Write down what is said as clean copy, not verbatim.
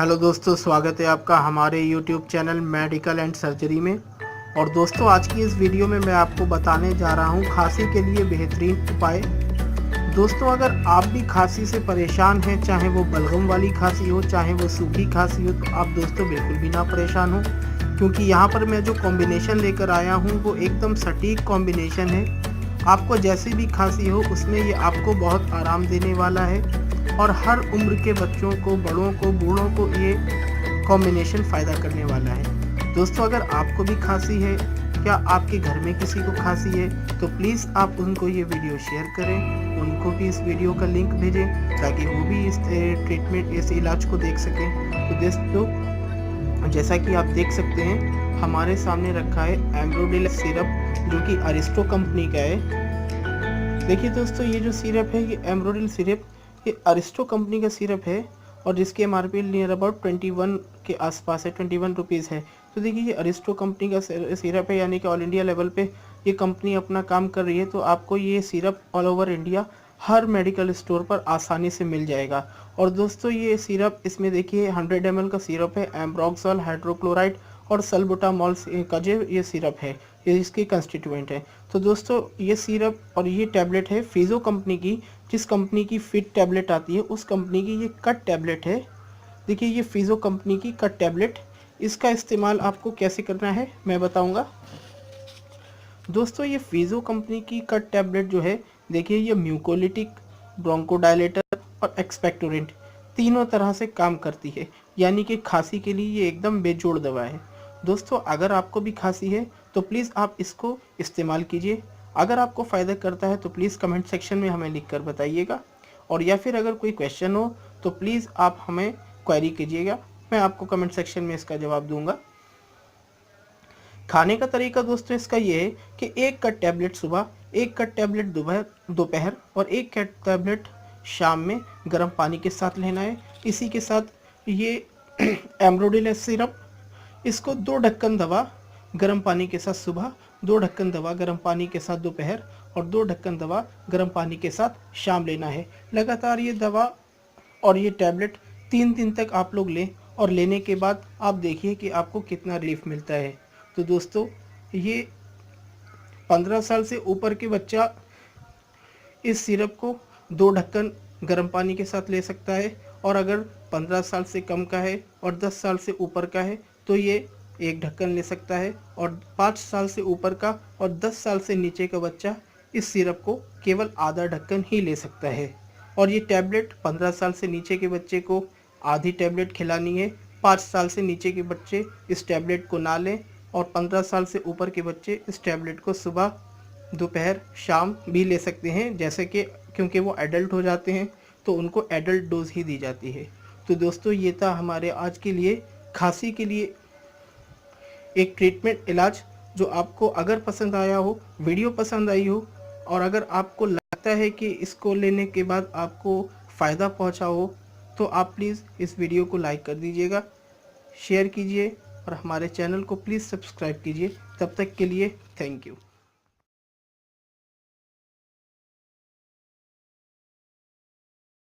Hello दोस्तों, स्वागत है आपका हमारे YouTube channel medical and surgery में। और दोस्तों, आज की इस वीडियो में मैं आपको बताने जा रहा हूं खांसी के लिए बेहतरीन उपाय। दोस्तों, अगर आप भी खांसी से परेशान हैं, चाहे वो बलगम वाली खांसी हो, चाहे वो सूखी खांसी हो, तो आप दोस्तों बिल्कुल भी ना परेशान हो, क्योंकि यहाँ पर मैं जो कॉम्बिनेशन लेकर आया हूँ वो एकदम सटीक कॉम्बिनेशन है। आपको जैसी भी खांसी हो उसमें ये आपको बहुत आराम देने वाला है और हर उम्र के बच्चों को, बड़ों को, बूढ़ों को ये कॉम्बिनेशन फ़ायदा करने वाला है। दोस्तों, अगर आपको भी खांसी है, क्या आपके घर में किसी को खांसी है, तो प्लीज़ आप उनको ये वीडियो शेयर करें, उनको भी इस वीडियो का लिंक भेजें ताकि वो भी इस ट्रीटमेंट, इस इलाज को देख सकें। तो दोस्तों, जैसा कि आप देख सकते हैं, हमारे सामने रखा है एम्ब्रोडिल सिरप, जो कि अरिस्टो कंपनी का है। देखिए दोस्तों, ये जो सिरप है, ये एम्ब्रोडिल सिरप, ये अरिस्टो कंपनी का सिरप है और जिसकी एमआरपी नियर अबाउट 21 के आसपास है, 21 रुपीज़ है। तो देखिए, ये अरिस्टो कंपनी का सिरप है, यानी कि ऑल इंडिया लेवल पे ये कंपनी अपना काम कर रही है। तो आपको ये सिरप ऑल ओवर इंडिया हर मेडिकल स्टोर पर आसानी से मिल जाएगा। और दोस्तों, ये सिरप, इसमें देखिए 100 ml का सिरप है, एम्ब्रोक्सोल हाइड्रोक्लोराइड और सल्बुटामॉल का जो ये सिरप है, ये इसकी कंस्टिट्यूएंट है। तो दोस्तों, ये सिरप और ये टैबलेट है फिजो कंपनी की, जिस कंपनी की फिट टैबलेट आती है उस कंपनी की ये कट टैबलेट है। देखिए, ये फिजो कंपनी की कट टैबलेट, इसका इस्तेमाल आपको कैसे करना है मैं बताऊंगा। दोस्तों, ये फिजो कंपनी की कट टैबलेट जो है, देखिए ये म्यूकोलिटिक, ब्रोंकोडायलेटर और एक्सपेक्टोरेंट तीनों तरह से काम करती है, यानी कि खांसी के लिए ये एकदम बेजोड़ दवा है। दोस्तों, अगर आपको भी खांसी है तो प्लीज़ आप इसको इस्तेमाल कीजिए। अगर आपको फ़ायदा करता है तो प्लीज़ कमेंट सेक्शन में हमें लिख कर बताइएगा, और या फिर अगर कोई क्वेश्चन हो तो प्लीज़ आप हमें क्वेरी कीजिएगा, मैं आपको कमेंट सेक्शन में इसका जवाब दूंगा। खाने का तरीका दोस्तों इसका ये है कि एक कट टैबलेट सुबह, एक कट टैबलेट दोपहर और एक कट टैबलेट शाम में गर्म पानी के साथ लेना है। इसी के साथ ये एम्ब्रोडिल सिरप, इसको 2 ढक्कन दवा गर्म पानी के साथ सुबह, 2 ढक्कन दवा गर्म पानी के साथ दोपहर और 2 ढक्कन दवा गर्म पानी के साथ शाम लेना है। लगातार ये दवा और ये टैबलेट 3 दिन तक आप लोग लें, और लेने के बाद आप देखिए कि आपको कितना रिलीफ मिलता है। तो दोस्तों, ये 15 साल से ऊपर के बच्चा इस सिरप को 2 ढक्कन गर्म पानी के साथ ले सकता है, और अगर 15 साल से कम का है और 10 साल से ऊपर का है तो ये 1 ढक्कन ले सकता है, और 5 साल से ऊपर का और 10 साल से नीचे का बच्चा इस सिरप को केवल आधा ढक्कन ही ले सकता है। और ये टैबलेट 15 साल से नीचे के बच्चे को आधी टैबलेट खिलानी है, 5 साल से नीचे के बच्चे इस टैबलेट को ना लें, और 15 साल से ऊपर के बच्चे इस टैबलेट को सुबह, दोपहर, शाम भी ले सकते हैं, जैसे कि क्योंकि वो एडल्ट हो जाते हैं तो उनको एडल्ट डोज ही दी जाती है। तो दोस्तों, ये था हमारे आज के लिए खांसी के लिए एक ट्रीटमेंट इलाज, जो आपको अगर पसंद आया हो, वीडियो पसंद आई हो, और अगर आपको लगता है कि इसको लेने के बाद आपको फ़ायदा पहुंचा हो, तो आप प्लीज़ इस वीडियो को लाइक कर दीजिएगा, शेयर कीजिए और हमारे चैनल को प्लीज़ सब्सक्राइब कीजिए। तब तक के लिए थैंक यू।